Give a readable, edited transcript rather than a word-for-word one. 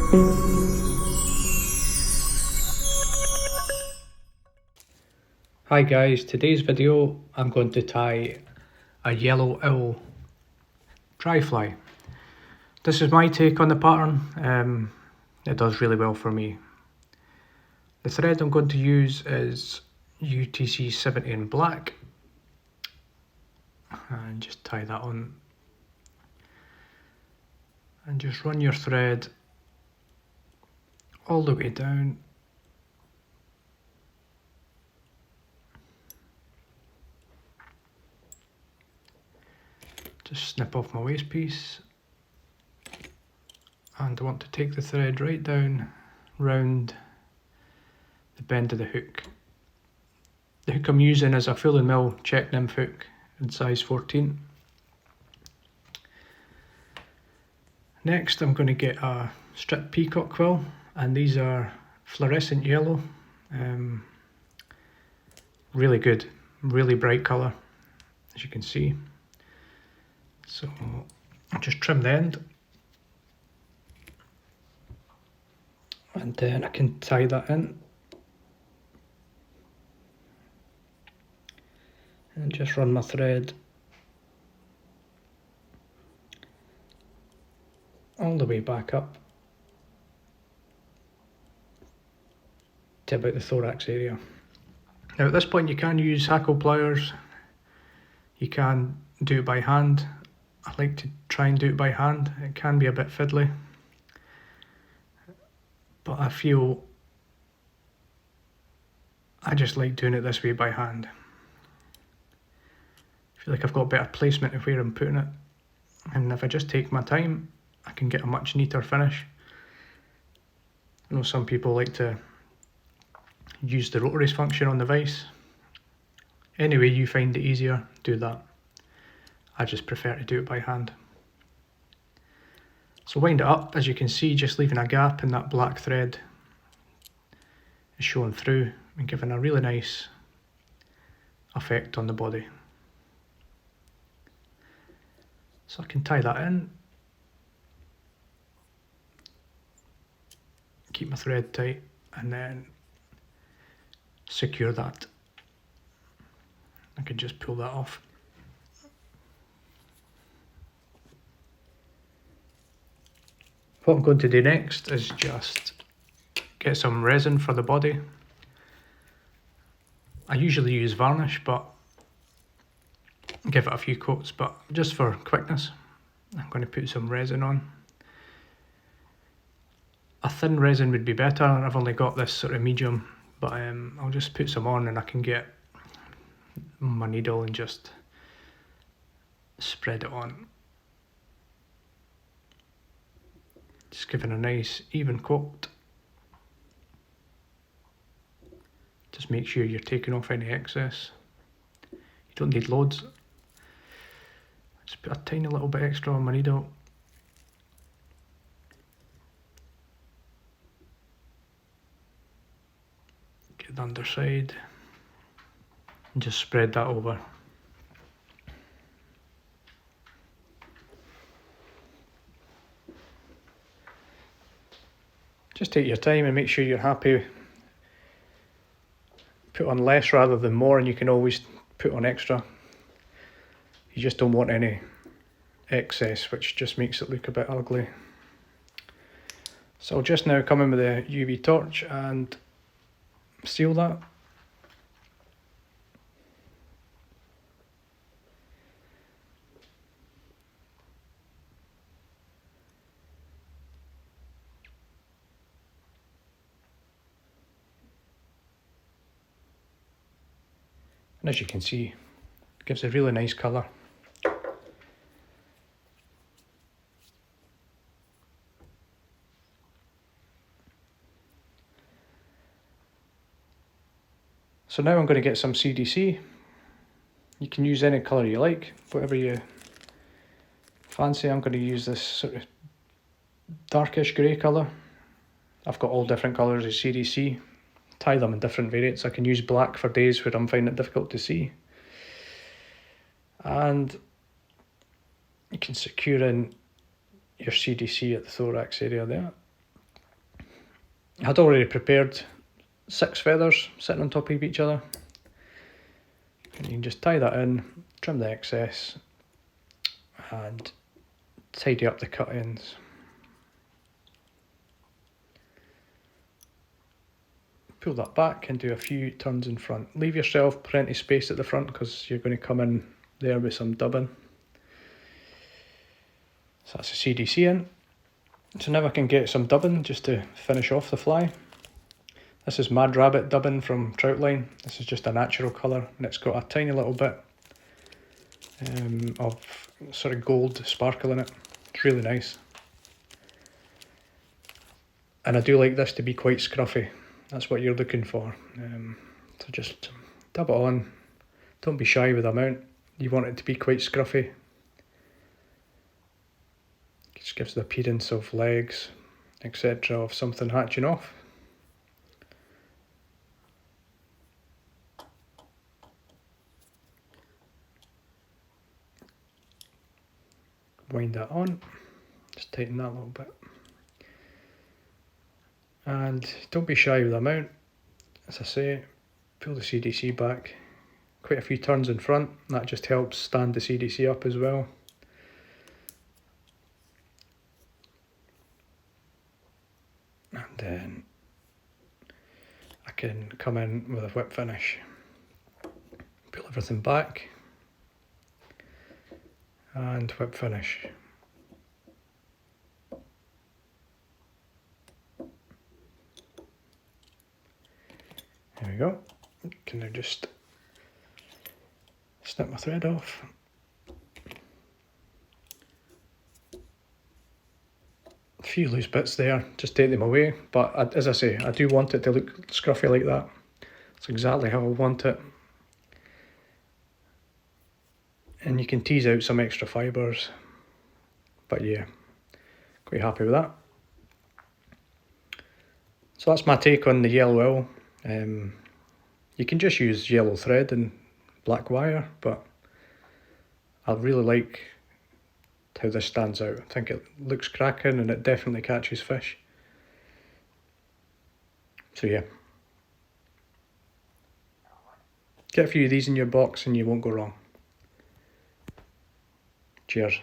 Hi guys, today's video I'm going to tie a yellow owl dry fly. This is my take on the pattern. It does really well for me. The thread I'm going to use is UTC 70 in black, and just tie that on and just run your thread all the way down. Just snip off my waste piece, and I want to take the thread right down round the bend of the hook. The hook I'm using is a full and mill Czech Nymph hook in size 14. Next I'm going to get a strip Peacock Quill, and these are fluorescent yellow. Really good, really bright colour, as you can see. So I'll just trim the end, and then I can tie that in and just run my thread all the way back up to about the thorax area. Now at this point you can use hackle pliers, you can do it by hand. I like to try and do it by hand. It can be a bit fiddly, but I feel I just like doing it this way by hand. I feel like I've got better placement of where I'm putting it, and if I just take my time I can get a much neater finish. I know some people like to use the rotaries function on the vise. Any way you find it easier, do that. I just prefer to do it by hand. So wind it up, as you can see, just leaving a gap in that black thread is showing through and giving a really nice effect on the body. So I can tie that in, keep my thread tight, and then secure that. I can just pull that off. What I'm going to do next is just get some resin for the body. I usually use varnish, but give it a few coats, but just for quickness I'm going to put some resin on. A thin resin would be better. I've only got this sort of medium, but I'll just put some on and I can get my needle and just spread it on. Just giving a nice even coat. Just make sure you're taking off any excess. You don't need loads. Just put a tiny little bit extra on my needle. Get the underside and just spread that over. Just take your time and make sure you're happy. Put on less rather than more, and you can always put on extra. You just don't want any excess, which just makes it look a bit ugly. So I'll just now come in with a UV torch and seal that. And as you can see, it gives a really nice colour. So now I'm going to get some CDC. You can use any colour you like, whatever you fancy. I'm going to use this sort of darkish grey colour. I've got all different colours of CDC. Tie them in different variants. I can use black for days where I'm finding it difficult to see. And you can secure in your CDC at the thorax area there. I had already prepared 6 feathers sitting on top of each other. And you can just tie that in, trim the excess, and tidy up the cut ends. Pull that back and do a few turns in front. Leave yourself plenty of space at the front because you're going to come in there with some dubbing. So that's the CDC in. So now I can get some dubbing just to finish off the fly. This is Mad Rabbit dubbing from Troutline. This is just a natural colour and it's got a tiny little bit of sort of gold sparkle in it. It's really nice. And I do like this to be quite scruffy. That's what you're looking for. So just dab it on. Don't be shy with the amount. You want it to be quite scruffy. Just gives the appearance of legs, etc. of something hatching off. Wind that on. Just tighten that a little bit. And don't be shy with the amount. As I say, pull the CDC back. Quite a few turns in front. That just helps stand the CDC up as well. And then I can come in with a whip finish. Pull everything back. And whip finish. There we go. Can I just snip my thread off? A few loose bits there, just take them away. But as I say, I do want it to look scruffy like that. That's exactly how I want it. And you can tease out some extra fibres. But yeah, quite happy with that. So that's my take on the yellow owl. You can just use yellow thread and black wire, but I really like how this stands out. I think it looks cracking and it definitely catches fish. So yeah, get a few of these in your box and you won't go wrong. Cheers.